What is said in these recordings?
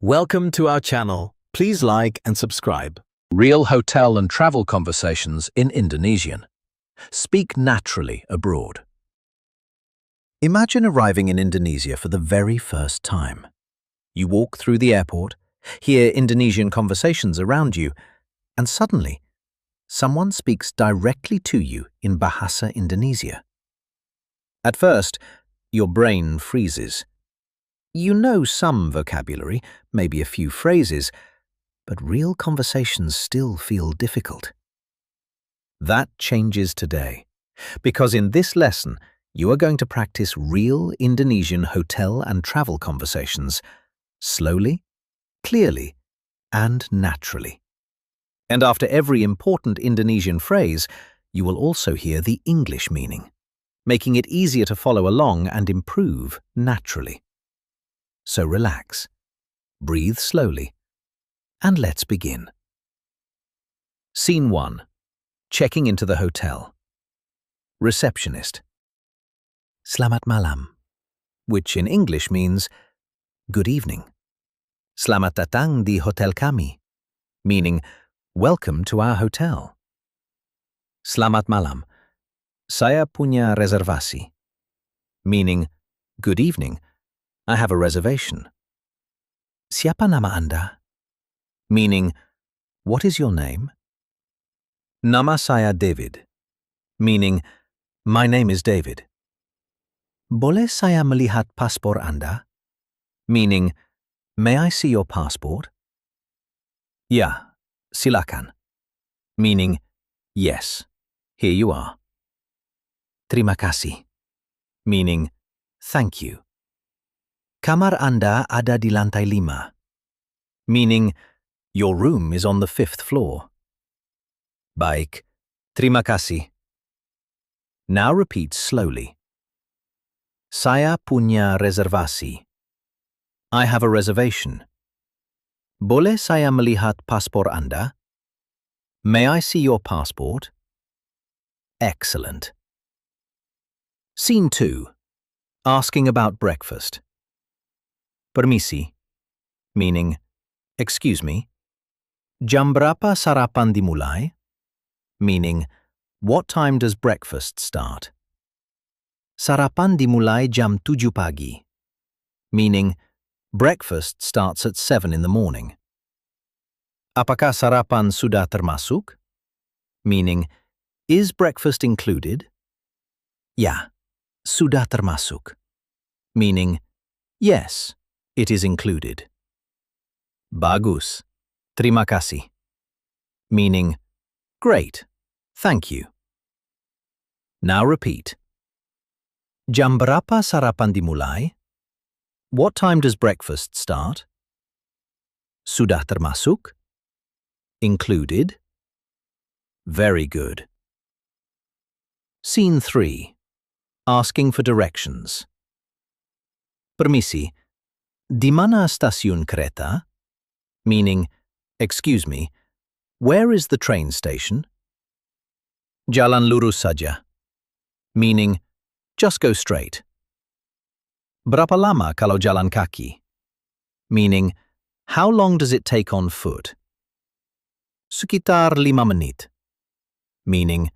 Welcome to our channel. Please like and subscribe. Real hotel and travel conversations in Indonesian. Speak naturally abroad. Imagine arriving in Indonesia for the very first time. You walk through the airport, hear Indonesian conversations around you, and suddenly, someone speaks directly to you in Bahasa Indonesia. At first, your brain freezes. You know some vocabulary, maybe a few phrases, but real conversations still feel difficult. That changes today, because in this lesson, you are going to practice real Indonesian hotel and travel conversations, slowly, clearly, and naturally. And after every important Indonesian phrase, you will also hear the English meaning, making it easier to follow along and improve naturally. So relax, breathe slowly, and let's begin. Scene 1. Checking into the hotel. Receptionist. Selamat malam, which in English means good evening. Selamat datang di hotel kami, meaning welcome to our hotel. Selamat malam, saya punya reservasi, meaning good evening, I have a reservation. Siapa nama Anda? Meaning, what is your name? Nama saya David, meaning, my name is David. Boleh saya melihat paspor Anda? Meaning, may I see your passport? Ya, silakan. Meaning, yes, here you are. Terima kasih, meaning, thank you. Kamar Anda ada di lantai 5, meaning, your room is on the 5th floor. Baik, terima kasih. Now repeat slowly. Saya punya reservasi. I have a reservation. Boleh saya melihat paspor Anda? May I see your passport? Excellent. Scene 2. Asking about breakfast. Permisi, meaning, excuse me. Jam berapa sarapan dimulai? Meaning, what time does breakfast start? Sarapan dimulai jam 7 pagi, meaning, breakfast starts at 7 in the morning. Apakah sarapan sudah termasuk? Meaning, is breakfast included? Ya, sudah termasuk, meaning, yes, it is included. Bagus, terima kasih, meaning, great, thank you. Now repeat. Jam berapa sarapan dimulai? What time does breakfast start? Sudah termasuk? Included? Very good. Scene 3. Asking for directions. Permisi, di mana stasiun kereta? Meaning, excuse me, where is the train station? Jalan lurus saja, meaning, just go straight. Berapa lama kalau jalan kaki? Meaning, how long does it take on foot? Sekitar 5 menit, meaning,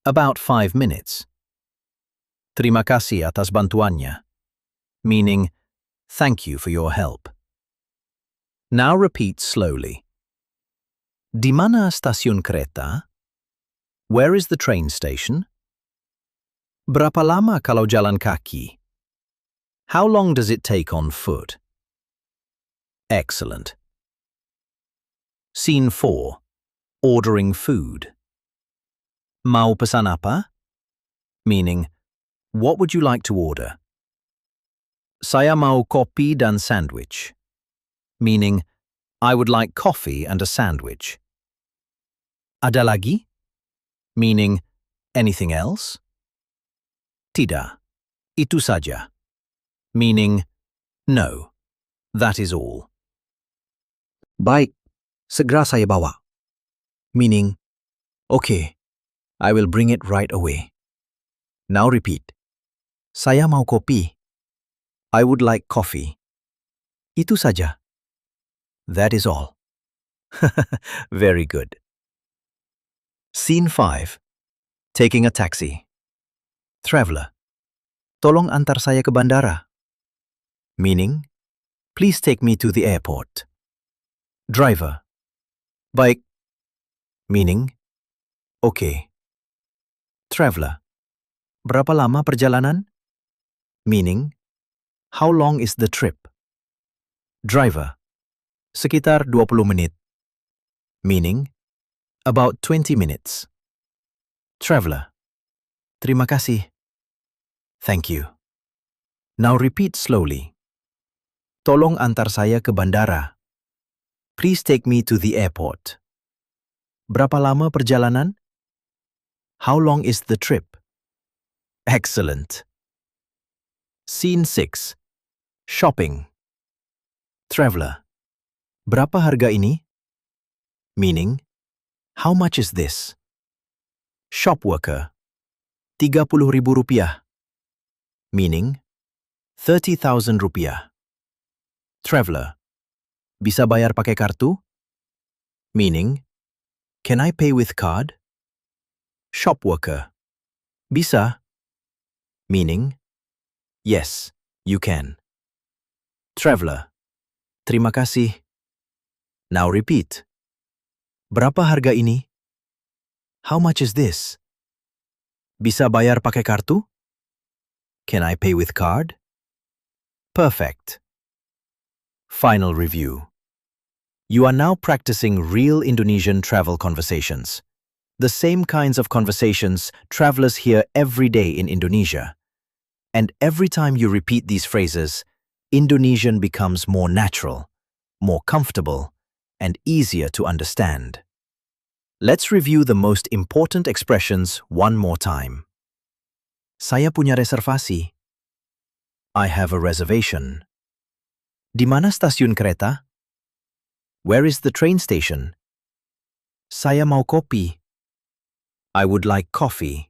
about 5 minutes. Terima kasih atas bantuannya, meaning, thank you for your help. Now repeat slowly. Di mana stasiun kereta? Where is the train station? Berapa lama kalau jalan kaki? How long does it take on foot? Excellent. Scene 4. Ordering food. Mau pesan apa? Meaning, what would you like to order? Saya mau kopi dan sandwich, meaning, I would like coffee and a sandwich. Ada lagi? Meaning, anything else? Tidak, itu saja, meaning, no, that is all. Baik, segera saya bawa, meaning, okay, I will bring it right away. Now repeat. Saya mau kopi. I would like coffee. Itu saja, That is all. Very good. Scene 5. Taking a taxi. Traveler. Tolong antar saya ke bandara. Meaning, please take me to the airport. Driver. Baik. Meaning, okay. Traveler. Berapa lama perjalanan? Meaning, how long is the trip? Driver. Sekitar 20 menit. Meaning, about 20 minutes. Traveler. Terima kasih. Thank you. Now repeat slowly. Tolong antar saya ke bandara. Please take me to the airport. Berapa lama perjalanan? How long is the trip? Excellent. Scene 6. Shopping. Traveler. Berapa harga ini? Meaning, how much is this? Shop worker. 30.000 rupiah. Meaning, 30,000 rupiah. Traveler. Bisa bayar pakai kartu? Meaning, can I pay with card? Shop worker. Bisa. Meaning, yes, you can. Traveler. Terima kasih. Now repeat. Berapa harga ini? How much is this? Bisa bayar pakai kartu? Can I pay with card? Perfect. Final review. You are now practicing real Indonesian travel conversations. The same kinds of conversations travelers hear every day in Indonesia. And every time you repeat these phrases, Indonesian becomes more natural, more comfortable, and easier to understand. Let's review the most important expressions one more time. Saya punya reservasi. I have a reservation. Di mana stasiun kereta? Where is the train station? Saya mau kopi. I would like coffee.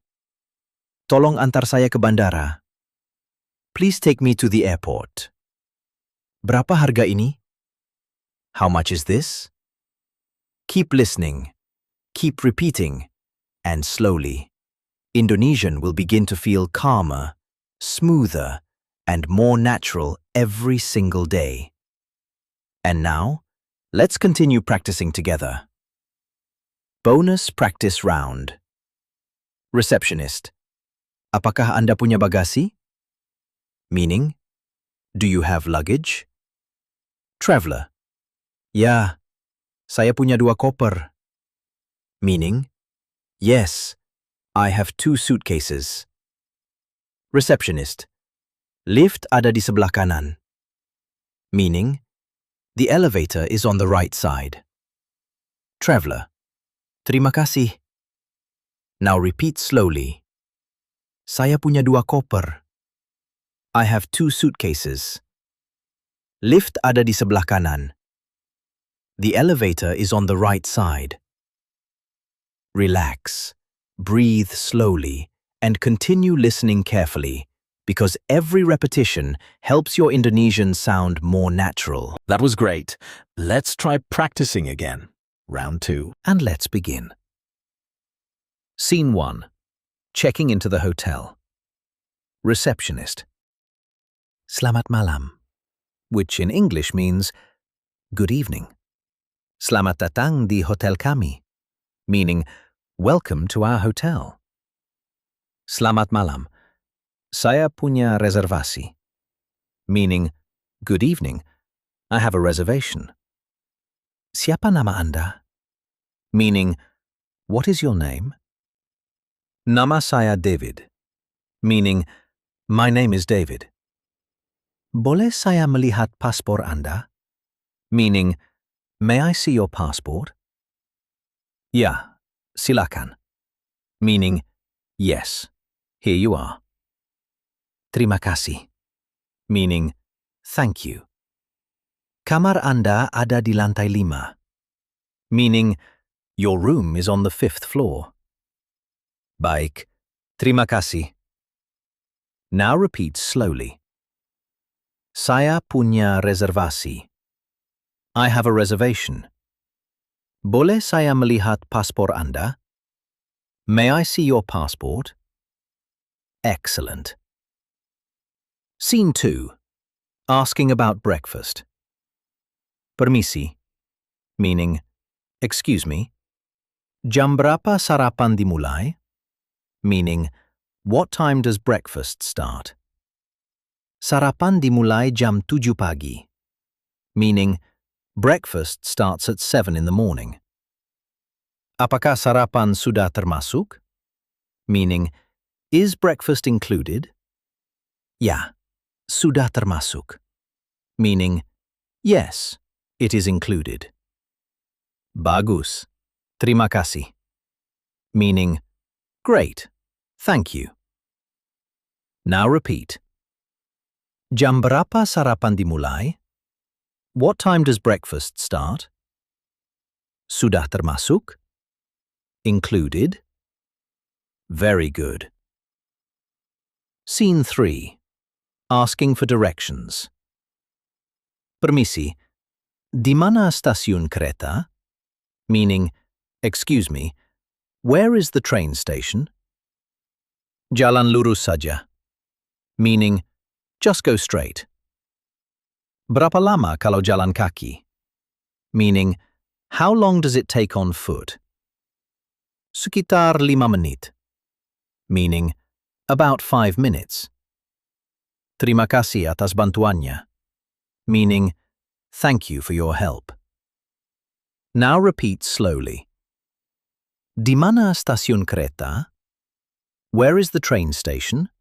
Tolong antar saya ke bandara. Please take me to the airport. Berapa harga ini? How much is this? Keep listening, keep repeating, and slowly, Indonesian will begin to feel calmer, smoother, and more natural every single day. And now, let's continue practicing together. Bonus practice round. Receptionist. Apakah Anda punya bagasi? Meaning, do you have luggage? Traveler. Ya, saya punya 2 koper. Meaning, yes, I have 2 suitcases. Receptionist. Lift ada di sebelah kanan. Meaning, the elevator is on the right side. Traveler. Terima kasih. Now repeat slowly. Saya punya 2 koper. I have 2 suitcases. Lift ada di sebelah kanan. The elevator is on the right side. Relax, breathe slowly, and continue listening carefully, because every repetition helps your Indonesian sound more natural. That was great. Let's try practicing again. Round 2. And let's begin. Scene 1. Checking into the hotel. Receptionist. Selamat malam, which in English means good evening. Selamat datang di hotel kami, meaning welcome to our hotel. Selamat malam. Saya punya reservasi, meaning good evening. I have a reservation. Siapa nama Anda? Meaning, what is your name? Nama saya David, meaning my name is David. Boleh saya melihat paspor Anda? Meaning, may I see your passport? Ya, silakan. Meaning, yes, here you are. Terima kasih. Meaning, thank you. Kamar Anda ada di lantai 5. Meaning, your room is on the 5th floor. Baik, terima kasih. Now repeat slowly. Saya punya reservasi. I have a reservation. Boleh saya melihat paspor Anda? May I see your passport? Excellent. Scene 2. Asking about breakfast. Permisi, meaning, excuse me. Jam berapa sarapan dimulai? Meaning, what time does breakfast start? Sarapan dimulai jam 7 pagi. Meaning, breakfast starts at 7 in the morning. Apakah sarapan sudah termasuk? Meaning, is breakfast included? Ya, sudah termasuk. Meaning, yes, it is included. Bagus, terima kasih. Meaning, great, thank you. Now repeat. Jam berapa sarapan dimulai? What time does breakfast start? Sudah termasuk? Included? Very good. Scene 3. Asking for directions. Permisi, di mana stasiun kereta? Meaning, excuse me, where is the train station? Jalan lurus saja. Meaning, just go straight. Berapa lama kalau jalan kaki? Meaning, how long does it take on foot? Sekitar 5 menit. Meaning, about 5 minutes. Terima kasih atas bantuannya. Meaning, thank you for your help. Now repeat slowly. Di mana stasiun kereta? Where is the train station?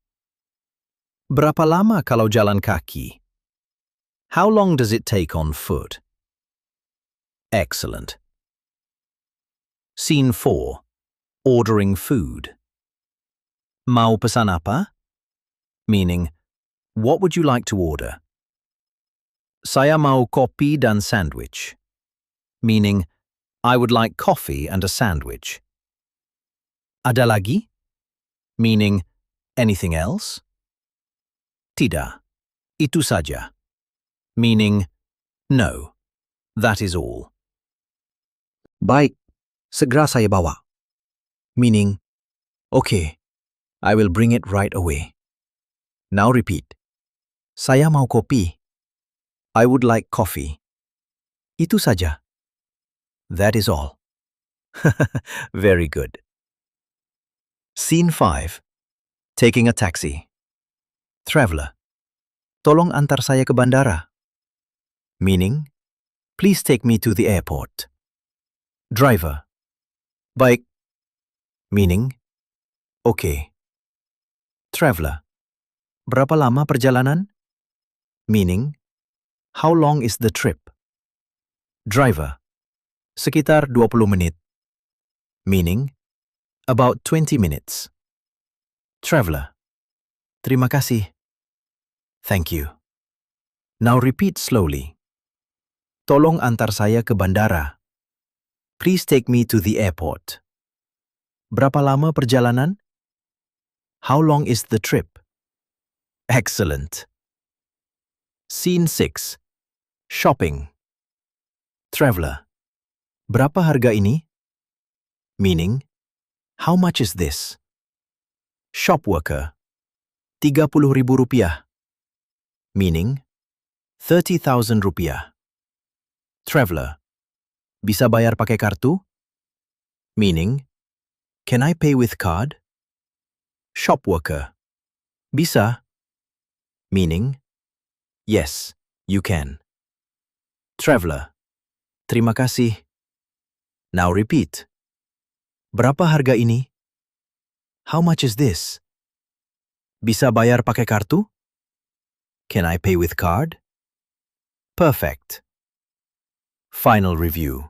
Berapa lama kalau jalan kaki? How long does it take on foot? Excellent. Scene 4. Ordering food. Mau pesan apa? Meaning, what would you like to order? Saya mau kopi dan sandwich. Meaning, I would like coffee and a sandwich. Ada lagi? Meaning, anything else? Tidak, itu saja. Meaning, no, that is all. Baik, segera saya bawa. Meaning, okay, I will bring it right away. Now repeat. Saya mau kopi. I would like coffee. Itu saja. That is all. Very good. Scene 5. Taking a taxi. Traveler. Tolong antar saya ke bandara. Meaning, please take me to the airport. Driver. Baik. Meaning, okay. Traveler. Berapa lama perjalanan? Meaning, how long is the trip? Driver. Sekitar 20 menit. Meaning, about 20 minutes. Traveler. Terima kasih. Thank you. Now repeat slowly. Tolong antar saya ke bandara. Please take me to the airport. Berapa lama perjalanan? How long is the trip? Excellent. Scene 6. Shopping. Traveler. Berapa harga ini? Meaning, how much is this? Shop worker. 30.000 rupiah. Meaning, 30,000 rupiah. Traveler. Bisa bayar pakai kartu? Meaning, can I pay with card? Shop worker. Bisa. Meaning, yes, you can. Traveler. Terima kasih. Now repeat. Berapa harga ini? How much is this? Bisa bayar pakai kartu? Can I pay with card? Perfect. Final review.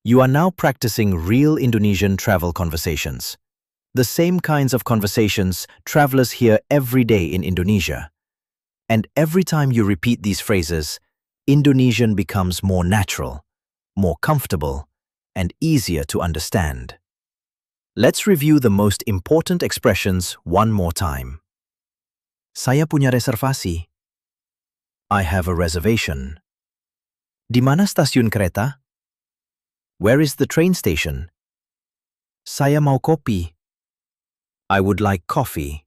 You are now practicing real Indonesian travel conversations. The same kinds of conversations travelers hear every day in Indonesia. And every time you repeat these phrases, Indonesian becomes more natural, more comfortable, and easier to understand. Let's review the most important expressions one more time. Saya punya reservasi. I have a reservation. Di mana stasiun kereta? Where is the train station? Saya mau kopi. I would like coffee.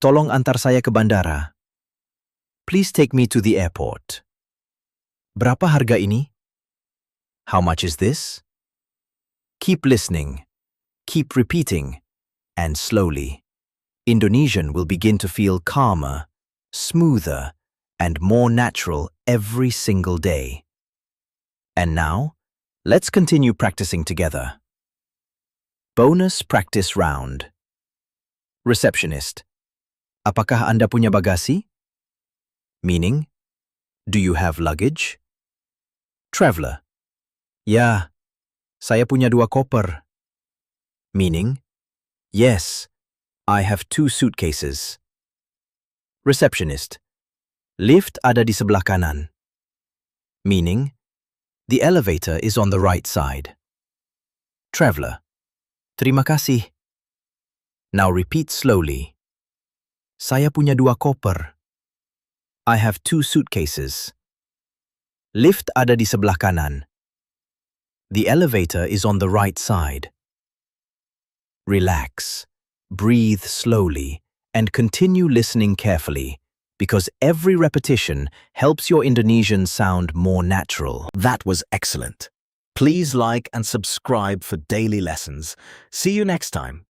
Tolong antar saya ke bandara. Please take me to the airport. Berapa harga ini? How much is this? Keep listening, keep repeating, and slowly, Indonesian will begin to feel calmer, smoother, and more natural every single day. And now, let's continue practicing together. Bonus practice round. Receptionist, apakah Anda punya bagasi? Meaning, do you have luggage? Traveler, ya, saya punya 2 koper. Meaning, yes, I have 2 suitcases. Receptionist, lift ada di sebelah kanan. Meaning, the elevator is on the right side. Traveler, terima kasih. Now repeat slowly. Saya punya 2 koper. I have 2 suitcases. Lift ada di sebelah kanan. The elevator is on the right side. Relax, breathe slowly, and continue listening carefully, because every repetition helps your Indonesian sound more natural. That was excellent. Please like and subscribe for daily lessons. See you next time.